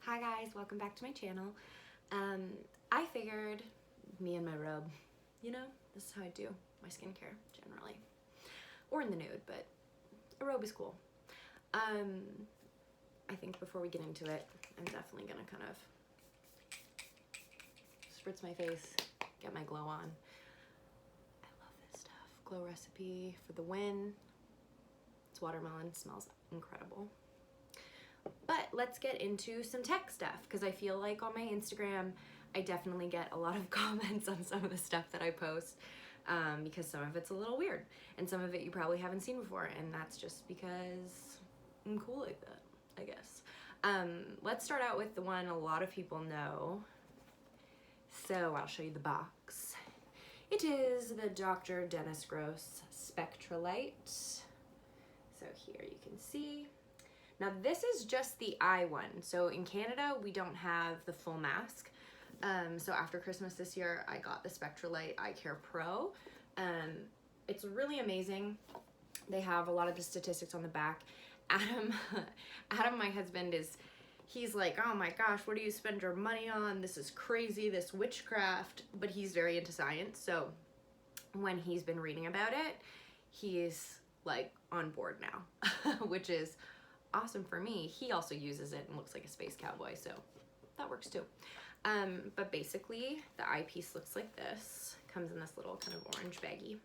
Hi guys, welcome back to my channel. I figured me and my robe, you know, this is how I do my skincare generally. Or in the nude, but a robe is cool. I think before we get into it, I'm definitely gonna kind of spritz my face, get my glow on. I love this stuff. Glow Recipe for the win. It's watermelon, smells incredible. But let's get into some tech stuff, because I feel like on my Instagram, I definitely get a lot of comments on some of the stuff that I post, because some of it's a little weird, and some of it you probably haven't seen before, and that's just because I'm cool like that, I guess. Let's start out with the one a lot of people know. So I'll show you the box. It is the Dr. Dennis Gross Spectra Light. So here you can see. Now this is just the eye one. So in Canada, we don't have the full mask. So after Christmas this year, I got the Spectra Light Eye Care Pro. It's really amazing. They have a lot of the statistics on the back. Adam, my husband, he's like, oh my gosh, what do you spend your money on? This is crazy, this witchcraft. But he's very into science. So when he's been reading about it, he's like on board now, which is awesome for me. He also uses it and looks like a space cowboy, so that works too. But basically the eyepiece looks like this. Comes in this little kind of orange baggie.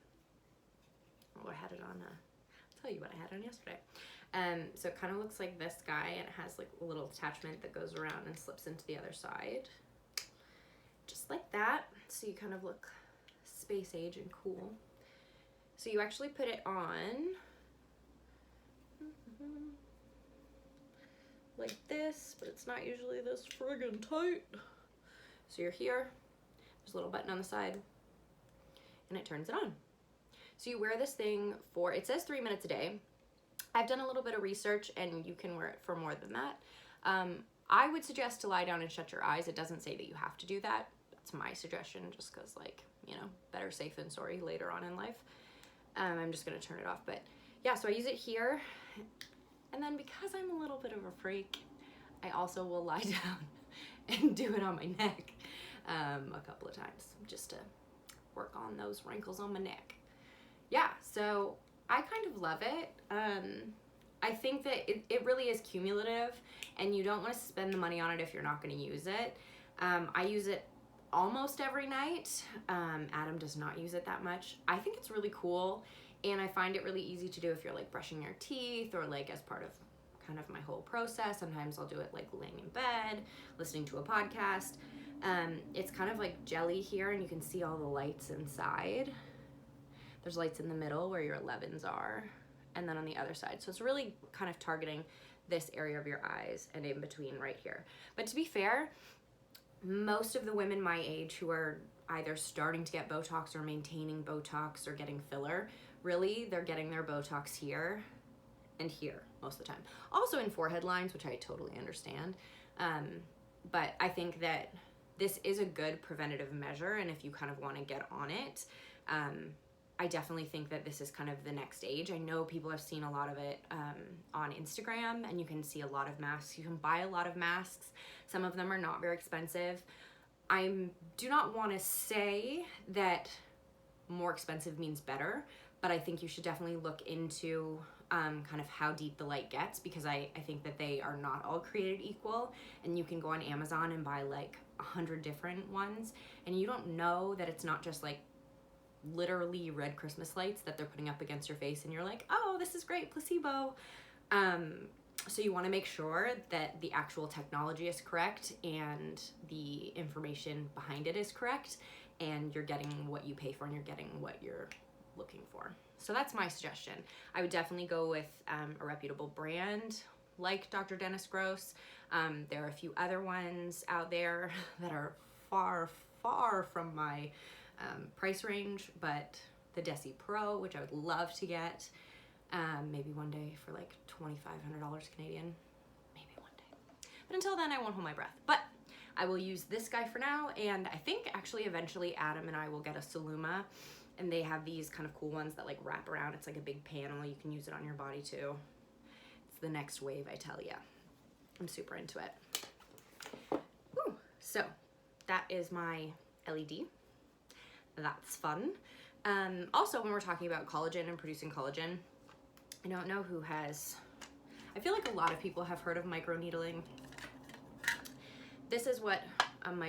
Oh, I had it on, I'll tell you what I had on yesterday. So it kind of looks like this guy, and it has like a little attachment that goes around and slips into the other side. Just like that, so you kind of look space age and cool. So you actually put it on like this, but it's not usually this friggin' tight. So you're here, there's a little button on the side, and it turns it on. So you wear this thing for, it says 3 minutes a day. I've done a little bit of research, and you can wear it for more than that. I would suggest to lie down and shut your eyes. It doesn't say that you have to do that. That's my suggestion, just because, like, you know, better safe than sorry later on in life. I'm just gonna turn it off, but yeah, so I use it here. And then because I'm a little bit of a freak, I also will lie down and do it on my neck a couple of times, just to work on those wrinkles on my neck. Yeah, so I kind of love it. I think that it really is cumulative, and you don't want to spend the money on it if you're not going to use it. I use it almost every night. Adam does not use it that much. I think it's really cool. And I find it really easy to do if you're like brushing your teeth, or like as part of kind of my whole process. Sometimes I'll do it like laying in bed, listening to a podcast. It's kind of like jelly here, and you can see all the lights inside. There's lights in the middle where your 11s are, and then on the other side. So it's really kind of targeting this area of your eyes and in between right here. But to be fair, most of the women my age who are either starting to get Botox or maintaining Botox or getting filler, really, they're getting their Botox here and here most of the time. Also in forehead lines, which I totally understand. But I think that this is a good preventative measure, and if you kind of want to get on it, I definitely think that this is kind of the next age. I know people have seen a lot of it on Instagram, and you can see a lot of masks. You can buy a lot of masks. Some of them are not very expensive. I do not want to say that more expensive means better, but I think you should definitely look into kind of how deep the light gets, because I think that they are not all created equal, and you can go on Amazon and buy like 100 different ones, and you don't know that it's not just like literally red Christmas lights that they're putting up against your face, and you're like, oh, this is great, placebo. So you want to make sure that the actual technology is correct and the information behind it is correct, and you're getting what you pay for, and you're getting what you're looking for. So that's my suggestion. I would definitely go with a reputable brand like Dr. Dennis Gross. There are a few other ones out there that are far, far from my price range, but the Desi Pro, which I would love to get, maybe one day for like $2,500 Canadian, maybe one day. But until then, I won't hold my breath. But I will use this guy for now, and I think actually eventually Adam and I will get a Soluma, and they have these kind of cool ones that like wrap around. It's like a big panel. You can use it on your body too. It's the next wave, I tell ya. I'm super into it. Ooh, so that is my LED. That's fun. Also, when we're talking about collagen and producing collagen, I don't know who has, I feel like a lot of people have heard of microneedling. This is what an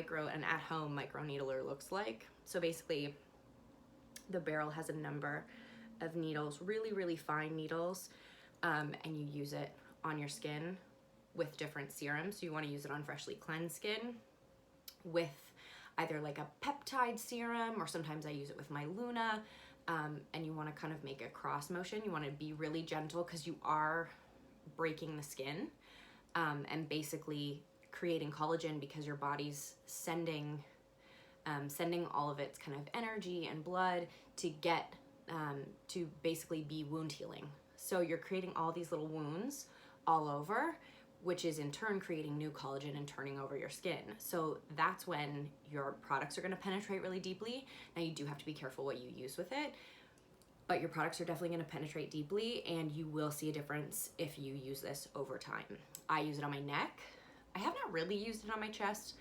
at-home microneedler looks like. So basically, the barrel has a number of needles, really, really fine needles, and you use it on your skin with different serums. So you want to use it on freshly cleansed skin with either like a peptide serum, or sometimes I use it with my Luna, and you want to kind of make a cross motion. You want to be really gentle because you are breaking the skin, and basically creating collagen because your body's sending all of its kind of energy and blood to get to basically be wound healing. So you're creating all these little wounds all over, which is in turn creating new collagen and turning over your skin. So that's when your products are going to penetrate really deeply. Now you do have to be careful what you use with it, but your products are definitely going to penetrate deeply, and you will see a difference if you use this over time. I use it on my neck. I have not really used it on my chest.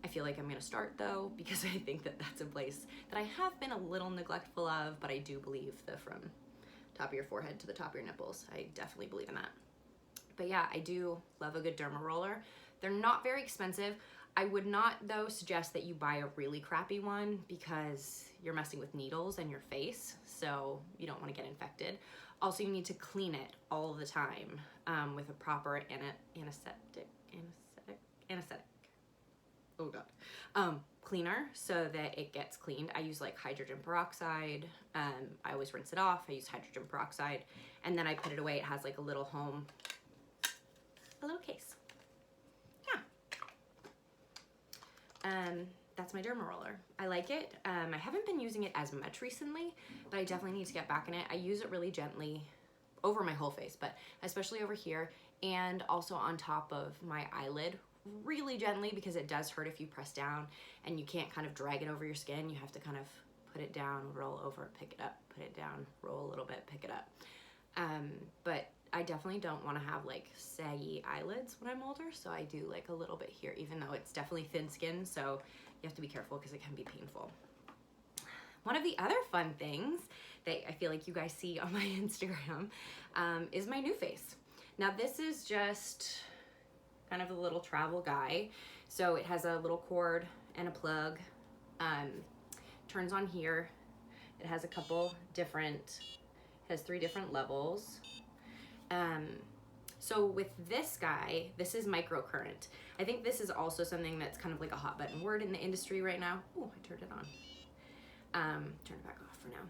I feel like I'm going to start though, because I think that that's a place that I have been a little neglectful of, but I do believe the from top of your forehead to the top of your nipples. I definitely believe in that. But yeah, I do love a good Derma Roller. They're not very expensive. I would not though suggest that you buy a really crappy one because you're messing with needles and your face, so you don't want to get infected. Also, you need to clean it all the time with a proper anesthetic. Oh God. Cleaner so that it gets cleaned. I use like hydrogen peroxide. I always rinse it off. I use hydrogen peroxide, and then I put it away. It has like a little case. Yeah. That's my Derma Roller. I like it. I haven't been using it as much recently, but I definitely need to get back in it. I use it really gently over my whole face, but especially over here, and also on top of my eyelid, really gently, because it does hurt if you press down and you can't kind of drag it over your skin. You have to kind of put it down, roll over, pick it up, put it down, roll a little bit, pick it up. But I definitely don't want to have like saggy eyelids when I'm older, so I do like a little bit here, even though it's definitely thin skin, so you have to be careful because it can be painful. One of the other fun things that I feel like you guys see on my Instagram is my Nuface. Now this is just kind of a little travel guy. So it has a little cord and a plug, turns on here. It has a couple different, has 3 different levels. So with this guy, this is microcurrent. I think this is also something that's kind of like a hot button word in the industry right now. Oh, I turned it on. Turn it back off for now.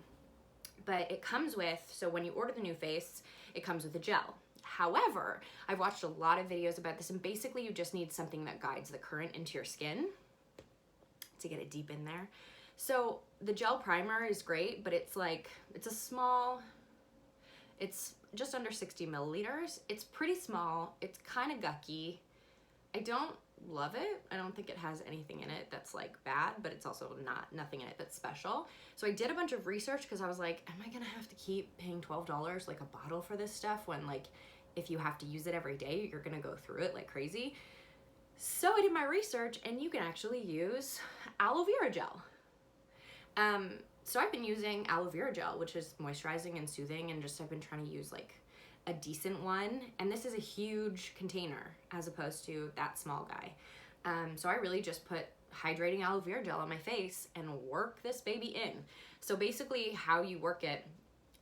But it comes with, so when you order the Nuface, it comes with a gel. However, I've watched a lot of videos about this, and basically you just need something that guides the current into your skin to get it deep in there. So the gel primer is great, but it's like, it's a small, it's just under 60 milliliters. It's pretty small. It's kind of gucky. I don't love it. I don't think it has anything in it that's like bad, but it's also nothing in it that's special. So I did a bunch of research because I was like, am I gonna have to keep paying $12 like a bottle for this stuff when like, if you have to use it every day, you're gonna go through it like crazy. So I did my research, and you can actually use aloe vera gel. So I've been using aloe vera gel, which is moisturizing and soothing, and just I've been trying to use like a decent one. And this is a huge container as opposed to that small guy. So I really just put hydrating aloe vera gel on my face and work this baby in. So basically how you work it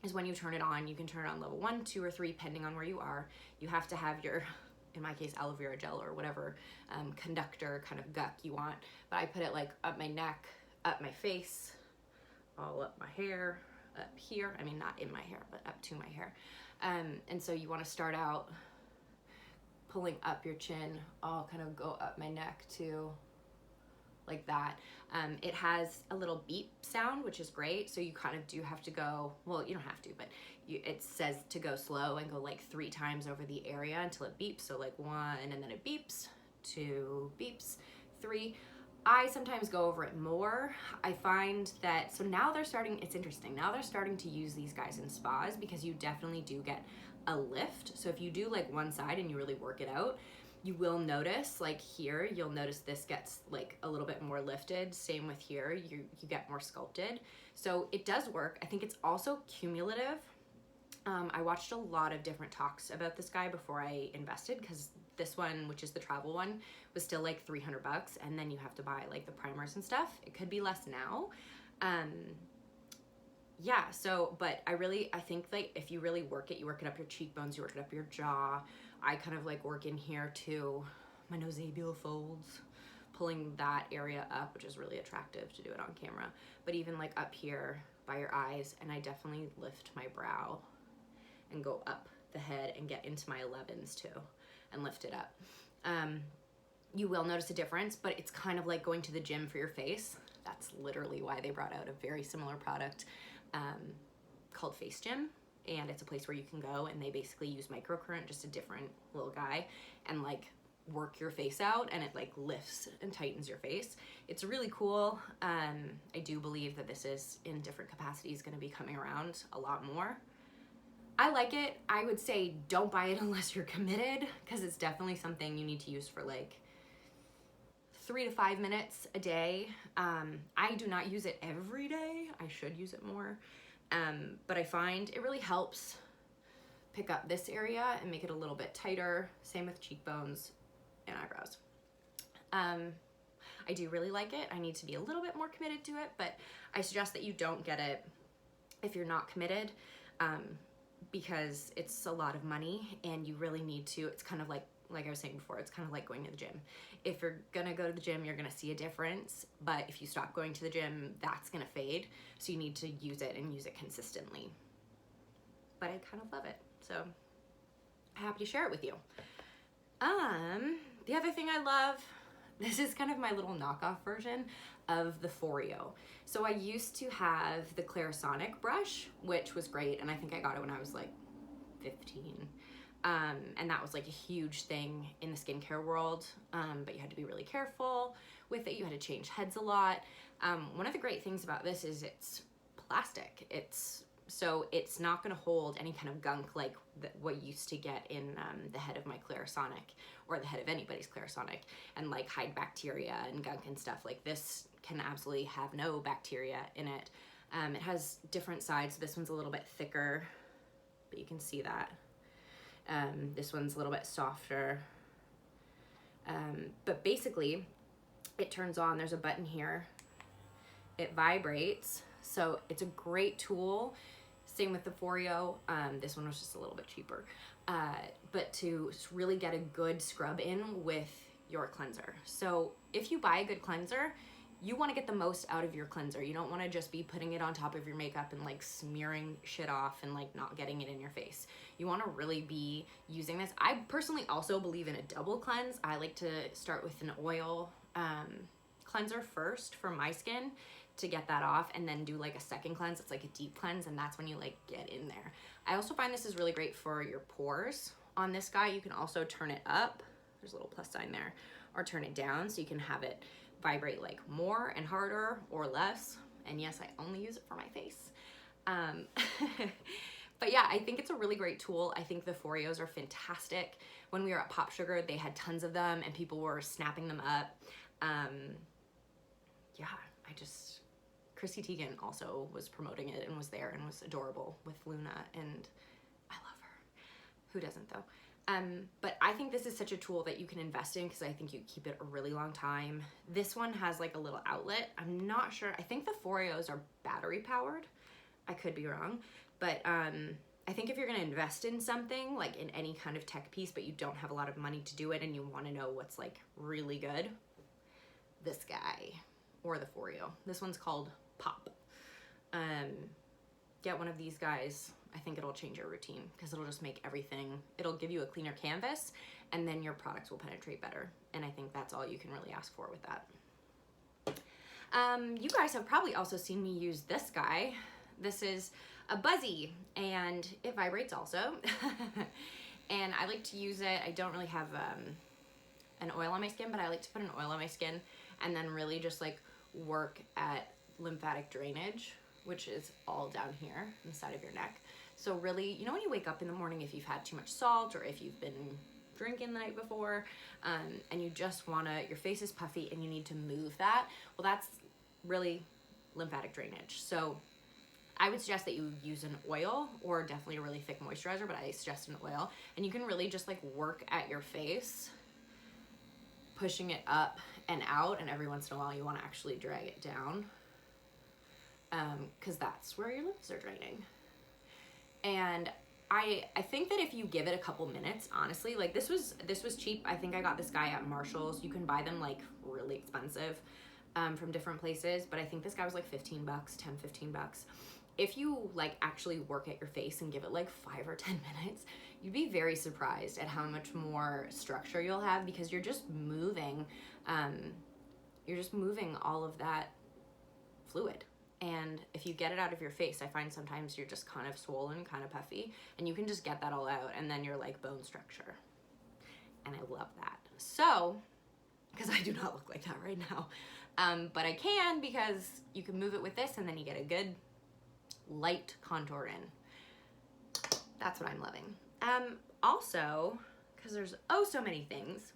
is when you turn it on, you can turn it on level 1, 2, or 3, depending on where you are. You have to have your, in my case, aloe vera gel or whatever conductor kind of guck you want. But I put it like up my neck, up my face, all up my hair, up here. I mean, not in my hair, but up to my hair. And so you want to start out pulling up your chin, all kind of go up my neck too, like that. It has a little beep sound, which is great. So you kind of do have to go, well, you don't have to, but it says to go slow and go like 3 times over the area until it beeps. So like 1, and then it beeps, 2 beeps, 3. I sometimes go over it more. I find that, so now they're starting, it's interesting, now they're starting to use these guys in spas because you definitely do get a lift. So if you do like one side and you really work it out, You will notice, like here, you'll notice this gets like a little bit more lifted. Same with here, you get more sculpted. So it does work. I think it's also cumulative. I watched a lot of different talks about this guy before I invested, because this one, which is the travel one, was still like $300, and then you have to buy like the primers and stuff. It could be less now. Yeah, so, but I think like if you really work it, you work it up your cheekbones, you work it up your jaw. I kind of like work in here too, my nosebular folds, pulling that area up, which is really attractive to do it on camera. But even like up here by your eyes, and I definitely lift my brow and go up the head and get into my 11s too and lift it up. You will notice a difference, but it's kind of like going to the gym for your face. That's literally why they brought out a very similar product called Face Gym, and it's a place where you can go and they basically use microcurrent, just a different little guy, and like work your face out, and it like lifts and tightens your face. It's really cool. I do believe that this is in different capacities going to be coming around a lot more. I like it. I would say don't buy it unless you're committed, because it's definitely something you need to use for like 3 to 5 minutes a day. I do not use it every day. I should use it more. But I find it really helps pick up this area and make it a little bit tighter. Same with cheekbones and eyebrows. I do really like it. I need to be a little bit more committed to it, but I suggest that you don't get it if you're not committed, because it's a lot of money and you really need to. It's kind of like I was saying before, it's kind of like going to the gym. If you're gonna go to the gym, you're gonna see a difference, but if you stop going to the gym, that's gonna fade. So you need to use it and use it consistently. But I kind of love it, so I'm happy to share it with you. The other thing I love, this is kind of my little knockoff version of the Foreo. So I used to have the Clarisonic brush, which was great, and I think I got it when I was like 15. And that was like a huge thing in the skincare world, but you had to be really careful with it. You had to change heads a lot. One of the great things about this is it's plastic. So it's not going to hold any kind of gunk like what you used to get in the head of my Clarisonic, or the head of anybody's Clarisonic, and like hide bacteria and gunk and stuff. Like this can absolutely have no bacteria in it. It has different sides. This one's a little bit thicker, but you can see that. This one's a little bit softer, but basically it turns on. There's a button here. It vibrates, so it's a great tool. Same with the Foreo. This one was just a little bit cheaper, but to really get a good scrub in with your cleanser. So if you buy a good cleanser, you want to get the most out of your cleanser. You don't want to just be putting it on top of your makeup and like smearing shit off and like not getting it in your face. You want to really be using this. I personally also believe in a double cleanse. I like to start with an oil cleanser first for my skin to get that off, and then do like a second cleanse. It's like a deep cleanse, and that's when you like get in there. I also find this is really great for your pores. On this guy, you can also turn it up. There's a little plus sign there, or turn it down, so you can have it vibrate like more and harder or less. And yes, I only use it for my face. But yeah, I think it's a really great tool. I think the Foreos are fantastic. When we were at Pop Sugar, they had tons of them and people were snapping them up. Yeah, Chrissy Teigen also was promoting it and was there and was adorable with Luna, and I love her. Who doesn't though? But I think this is such a tool that you can invest in, because I think you keep it a really long time. This one has like a little outlet. I'm not sure. I think the Foreos are battery powered. I could be wrong, but I think if you're going to invest in something, like in any kind of tech piece, but you don't have a lot of money to do it and you want to know what's like really good, this guy or the Foreo. This one's called Pop. Get one of these guys. I think it'll change your routine, because it'll just make everything, it'll give you a cleaner canvas, and then your products will penetrate better. And I think that's all you can really ask for with that. You guys have probably also seen me use this guy. This is a Buzzy, and it vibrates also. And I like to use it. I don't really have an oil on my skin, but I like to put an oil on my skin and then really just like work at lymphatic drainage, which is all down here on the side of your neck. So really, you know, when you wake up in the morning, if you've had too much salt or if you've been drinking the night before, and you just wanna, your face is puffy and you need to move that, well, that's really lymphatic drainage. So I would suggest that you use an oil, or definitely a really thick moisturizer, but I suggest an oil. And you can really just like work at your face, pushing it up and out, and every once in a while you want to actually drag it down, because that's where your lymph are draining. And I think that if you give it a couple minutes, honestly, like this was cheap. I think I got this guy at Marshall's. You can buy them like really expensive from different places, but I think this guy was like 15 bucks, 10, 15 bucks. If you like actually work at your face and give it like 5 or 10 minutes, you'd be very surprised at how much more structure you'll have, because you're just moving all of that fluid. And if you get it out of your face, I find sometimes you're just kind of swollen, kind of puffy, and you can just get that all out, and then you're like bone structure. And I love that. So, because I do not look like that right now, but I can, because you can move it with this, and then you get a good light contour in. That's what I'm loving. Also, because there's so many things,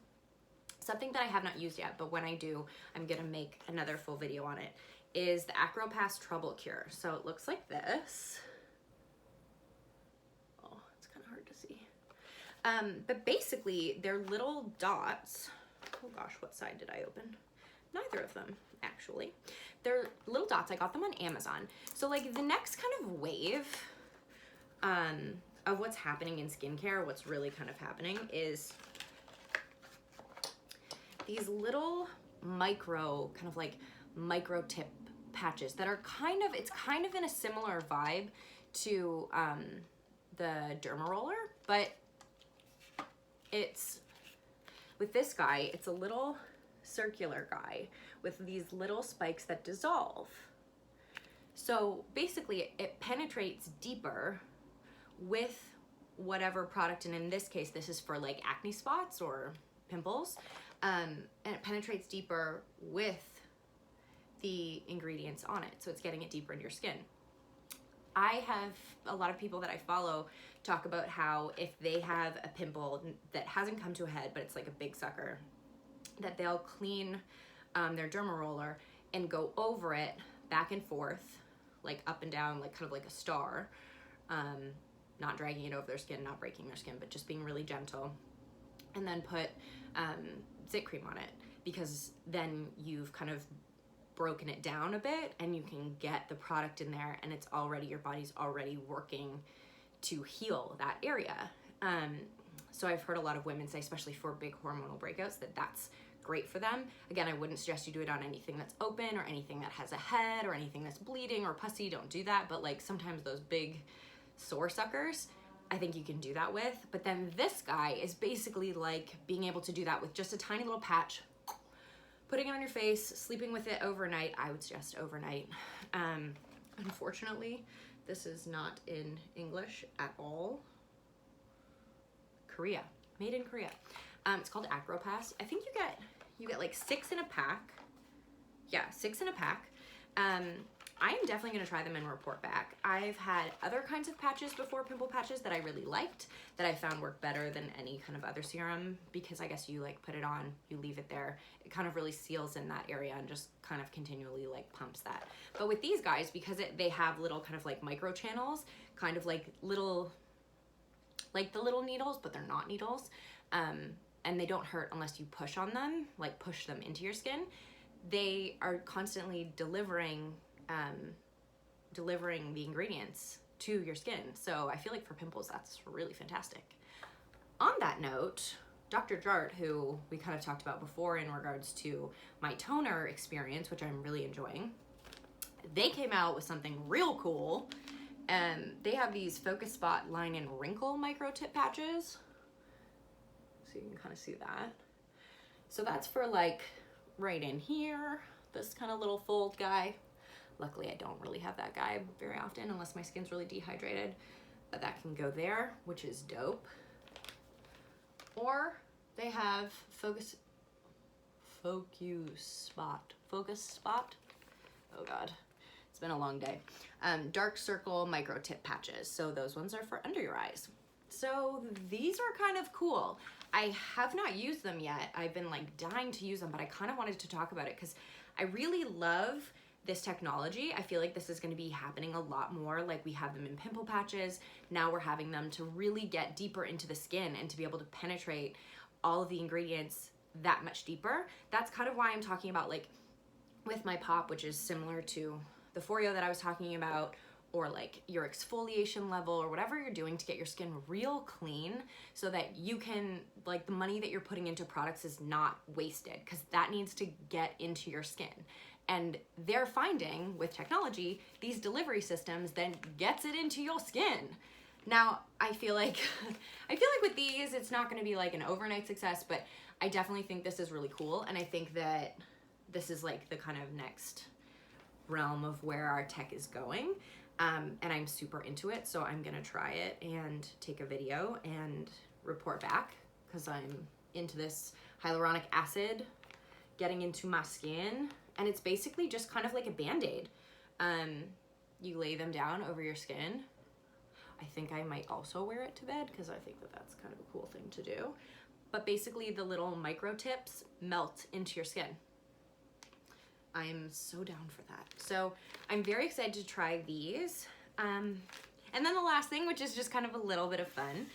something that I have not used yet, but when I do, I'm gonna make another full video on it, is the Acropass Trouble Cure. So it looks like this. Oh, it's kind of hard to see. But basically, they're little dots. Oh gosh, what side did I open? Neither of them, actually. They're little dots. I got them on Amazon. So like the next kind of wave of what's happening in skincare, what's really kind of happening, is these little micro tip patches that are it's kind of in a similar vibe to the Derma Roller, but it's, with this guy, it's a little circular guy with these little spikes that dissolve. So basically it penetrates deeper with whatever product, and in this case this is for like acne spots or pimples, and it penetrates deeper with the ingredients on it, so it's getting it deeper in your skin. I have a lot of people that I follow talk about how if they have a pimple that hasn't come to a head, but it's like a big sucker, that they'll clean their Derma Roller and go over it back and forth, like up and down, like kind of like a star, not dragging it over their skin, not breaking their skin, but just being really gentle, and then put zit cream on it, because then you've kind of broken it down a bit and you can get the product in there, and it's already, your body's already working to heal that area. So I've heard a lot of women say, especially for big hormonal breakouts, that that's great for them. Again, I wouldn't suggest you do it on anything that's open or anything that has a head or anything that's bleeding or pussy. Don't do that. But like sometimes those big sore suckers, I think you can do that with. But then this guy is basically like being able to do that with just a tiny little patch, putting it on your face, sleeping with it overnight. I would suggest overnight. Unfortunately, this is not in English at all. Korea, made in Korea. It's called Acropass. I think you get like 6 in a pack. Yeah, 6 in a pack. I am definitely gonna try them and report back. I've had other kinds of patches before, pimple patches, that I really liked, that I found work better than any kind of other serum, because I guess you like put it on, you leave it there, it kind of really seals in that area and just kind of continually like pumps that. But with these guys, because they have little kind of like micro channels, kind of like little, like the little needles, but they're not needles, and they don't hurt unless you push on them, like push them into your skin. They are constantly delivering the ingredients to your skin. So I feel like for pimples, that's really fantastic. On that note, Dr. Jart, who we kind of talked about before in regards to my toner experience, which I'm really enjoying, they came out with something real cool. They have these Focuspot line and wrinkle micro tip patches. So you can kind of see that. So that's for like right in here, this kind of little fold guy. Luckily, I don't really have that guy very often unless my skin's really dehydrated, but that can go there, which is dope. Or they have Focuspot. Oh God, it's been a long day. Dark circle micro tip patches. So those ones are for under your eyes. So these are kind of cool. I have not used them yet. I've been like dying to use them, but I kind of wanted to talk about it because I really love this technology. I feel like this is going to be happening a lot more. Like we have them in pimple patches. Now we're having them to really get deeper into the skin and to be able to penetrate all of the ingredients that much deeper. That's kind of why I'm talking about like with my pop, which is similar to the Foreo that I was talking about, or like your exfoliation level or whatever you're doing to get your skin real clean so that you can, like the money that you're putting into products is not wasted, because that needs to get into your skin. And they're finding with technology, these delivery systems then gets it into your skin. Now, I feel like with these, it's not gonna be like an overnight success, but I definitely think this is really cool. And I think that this is like the kind of next realm of where our tech is going. And I'm super into it. So I'm gonna try it and take a video and report back, because I'm into this hyaluronic acid getting into my skin. And it's basically just kind of like a Band-Aid. You lay them down over your skin. I think I might also wear it to bed because I think that that's kind of a cool thing to do. But basically the little micro tips melt into your skin. I'm so down for that. So I'm very excited to try these. And then the last thing, which is just kind of a little bit of fun.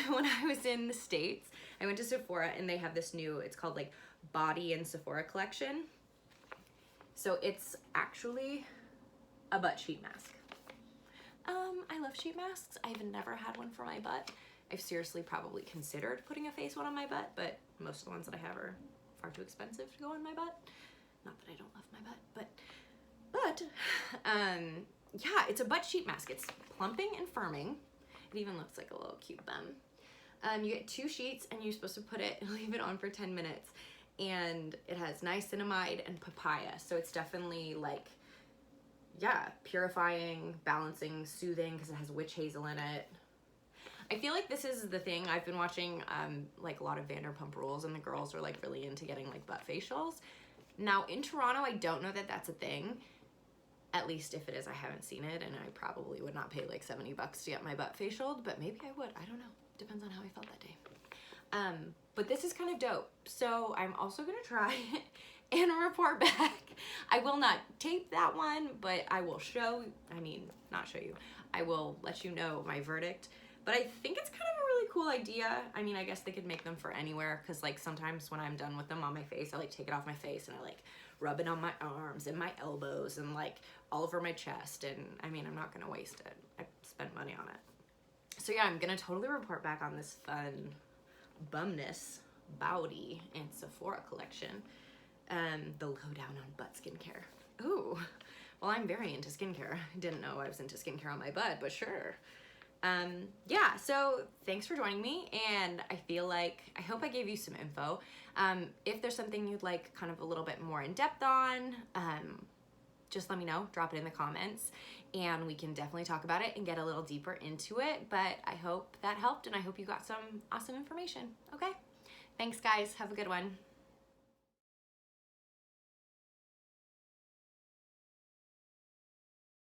When I was in the States, I went to Sephora and they have this new, it's called like Bawdy and Sephora collection. So it's actually a butt sheet mask. I love sheet masks. I've never had one for my butt. I've seriously probably considered putting a face one on my butt, but most of the ones that I have are far too expensive to go on my butt. Not that I don't love my butt, but yeah, it's a butt sheet mask. It's plumping and firming. It even looks like a little cute bum. You get 2 sheets and you're supposed to put it, leave it on for 10 minutes. And it has niacinamide and papaya. So it's definitely like, yeah, purifying, balancing, soothing, because it has witch hazel in it. I feel like this is the thing. I've been watching like a lot of Vanderpump Rules, and the girls are like really into getting like butt facials. Now in Toronto, I don't know that that's a thing. At least if it is, I haven't seen it, and I probably would not pay like $70 to get my butt facialed, but maybe I would. I don't know. Depends on how I felt that day. But this is kind of dope. So I'm also gonna try and report back. I will not tape that one, but I will not show you. I will let you know my verdict. But I think it's kind of a really cool idea. I mean, I guess they could make them for anywhere, because like sometimes when I'm done with them on my face, I like take it off my face and I like rub it on my arms and my elbows and like all over my chest. And I mean, I'm not gonna waste it. I spent money on it. So yeah, I'm gonna totally report back on this fun bumness Bawdy and Sephora collection. The lowdown on butt skincare. Ooh, well, I'm very into skincare. I didn't know I was into skincare on my butt, but sure. Yeah, so thanks for joining me, and I hope I gave you some info. If there's something you'd like kind of a little bit more in depth on, just let me know, drop it in the comments, and we can definitely talk about it and get a little deeper into it. But I hope that helped, and I hope you got some awesome information. Okay, thanks guys, have a good one.